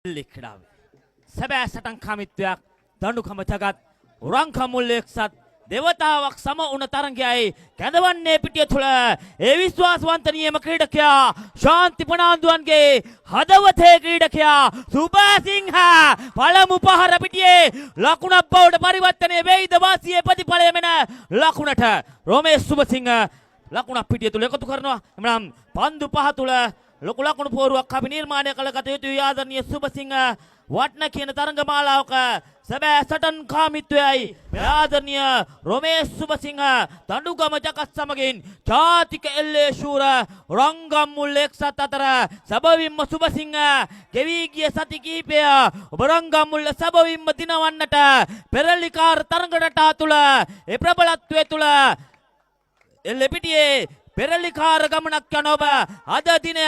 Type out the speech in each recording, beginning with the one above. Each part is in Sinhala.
लिखडावे सबै सटंखामित्वයක් දඬුකම ජගත් උරංකමුල් එක්සත් देवताවක් සම උණ තරංගයයි කැඳවන්නේ පිටිය තුළ ඒ විශ්වාසවන්ත නියම ක්‍රීඩකයා ශාන්ති පනාන්දුවන්ගේ හදවතේ ක්‍රීඩකයා සුභසිංහ පළමු පහර පිටියේ ලකුණක් බවට පරිවර්තනය වෙයිද වාසියේ ප්‍රතිඵලය මෙන ලකුණට රොමේෂ් සුභසිංහ ලකුණක් පිටිය තුළ එකතු කරනවා. එමනම් පන්දු පහ තුළ ලොකු ලකුණු පෝරුවක් අපි නිර්මාණය කළ ගත යුතුයි. ආදරණීය සුභසිංහ වටන කියන තරංග මාලාවක සැබෑ සටන් කාමිත්වයයි ආදරණීය රොමේෂ් සුභසිංහ දඬුගම ජගත් සමගින් ජාතික එල්ලේ ශූර රංගම්මුල් එක්සත් අතර සැබවින්ම සුභසිංහ ගෙවි ගිය සති කිහිපය ඔබ රංගම්මුල්ල සැබවින්ම දිනවන්නට පෙරලිකාර තරඟ රටා තුළ ඒ ප්‍රබලත්වයේ තුළ එල්ලේ පිටියේ පෙරලිකාර ගමනක් යන ඔබ අද දිනය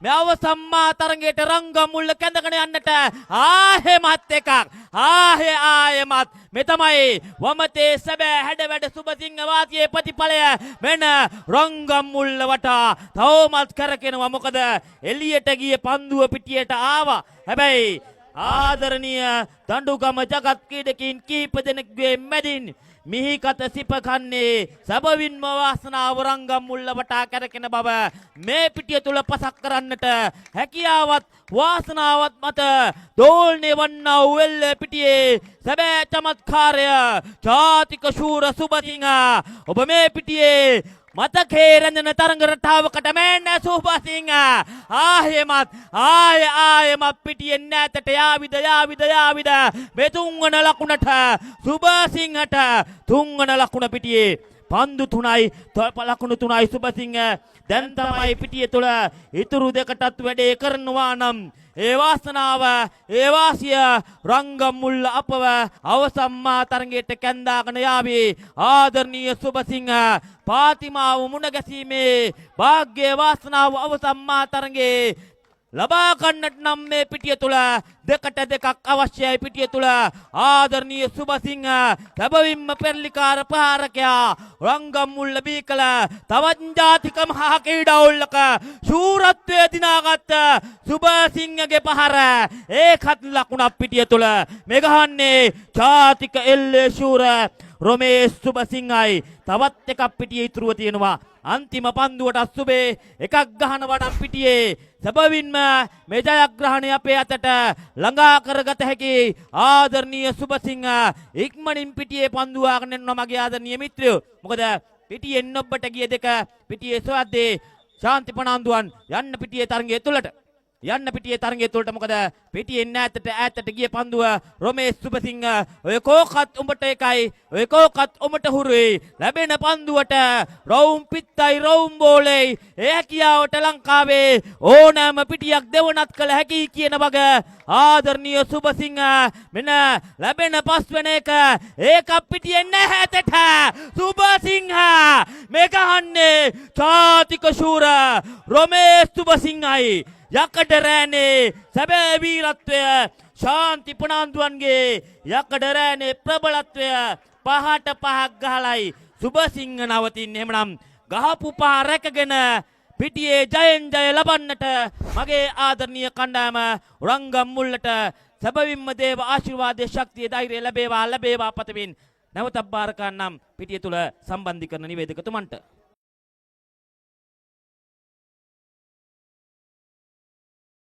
මේ අවසම්මා තරඟයට රංගම්මුල්ල කැඳගෙන යන්නට ආයෙමත් එකක් ආයෙමත් මේ තමයි වමතේ සැබෑ හැඩ වැඩ සුභසිංහ වාසියේ ප්‍රතිඵලය මෙන්න රංගම්මුල්ල වටා තවමත් කරකිනවා. මොකද එළියට ගිය පන්දුව පිටියට ආවා. හැබැයි ආදරණීය දඬුගම ජගත් ක්‍රීඩකින් කීප දෙනෙකුගේ මැදින් මිහිකත සිප කන්නේ සැබවින්ම වාසනාව රංගම්මුල්ල වටා කරකින බව මේ පිටිය තුල පසක් කරන්නට හැකියාවත් වාසනාවත් මත දෝල්නේ වන්නා වූ එල්ලේ පිටියේ සැබෑ චමත්කාරය ජාතික ශූර සුභසිංහ ඔබ මේ පිටියේ මතකේ රැඳෙන තරඟ රටාවකට මෙන්න සුභසිංහ ආයෙමත් පිටියෙන් නැතට යාවිද මේ තුන්වන ලකුණට සුභසිංහට තුන්වන ලකුණ පිටියේ පන්දු 3යි ලකුණු 3යි සුභසිංහ දැන් තමයි පිටිය තුළ ඉතුරු දෙකටත් වැඩේ කරනවා නම් ඒ වාසනාව ඒ වාසිය රංගම්මුල්ල අපව අවසම්මා තරඟයට කැඳාගෙන යාවි. ආදරණීය සුභසිංහ පාතිමාව මුණ ගැසීමේ වාග්යේ වාසනාව අවසම්මා තරඟේ ලබා ගන්නට නම් මේ පිටිය තුළ දෙකට දෙකක් අවශ්‍යයි. පිටිය තුළ ආදරණීය සුභසිංහ සැබවින්ම පෙරලිකාර ප්‍රහාරකයා රංගම්මුල්ල බීකල තවත් ජාතික මහා ක්‍රීඩාවලක ශූරත්වයේ දිනාගත් සුභසිංහගේ පහර ඒකත් ලකුණක් පිටිය තුළ මේ ගහන්නේ ජාතික එල්ලේ ශූර රොමේෂ් සුභසිංහයි. තවත් එකක් පිටියේ ඉතුරුව තියෙනවා. අන්තිම පන්දුවට සුබේ එකක් ගහනවා නම් පිටියේ සැබවින්ම මේ ජයග්‍රහණය අපේ අතට ළඟා කරගත හැකි. ආදරණීය සුභසිංහ ඉක්මනින් පිටියේ පන්දු ආගෙන යනවා මගේ ආදරණීය මිත්‍රයෝ. මොකද පිටියෙන් ඔබට ගිය දෙක පිටියේ සොයද්දී ශාන්ති පනාන්දුවන් යන්න පිටියේ තරඟය තුළට මොකද පිටියෙන් ඈතට ගිය පන්දුව රොමේෂ් සුභසිංහ ඔය කෝකත් උඹට එකයි ඔය කෝකත් උඹට හුරුයි ලැබෙන පන්දුවට රවුම් පිත්තයි රවුම් බෝලේ ඒ හැකියාවට ලංකාවේ ඕනෑම පිටියක් දෙවනත් කළ හැකි කියන වග ආදරණීය සුභසිංහ මෙන්න ලැබෙන පස්වෙන එක ඒක පිටියෙන් නැහැතට සුභසිංහ මේ ගහන්නේ ජාතික ශූර රොමේෂ් සුභසිංහයි. යකඩ රෑනේ සැබෑ වීරත්වය ශාන්ති පනාන්දුවන්ගේ යකඩ රෑනේ ප්‍රබලත්වය පහට පහක් ගහලයි සුභසිංහ නවතින්නේ. එමනම් ගහපු පහ රැකගෙන පිටියේ ජයෙන් ජය ලබන්නට මගේ ආදරණීය කණ්ඩායම රංගම්මුල්ලට සැබවින්ම දේව ආශිර්වාදයේ ශක්තිය ධෛර්යය ලැබේවා පතමින් නැවතත් බාර ගන්නම් පිටිය තුල සම්බන්ධීකරණ නිවේදකතුමන්ට.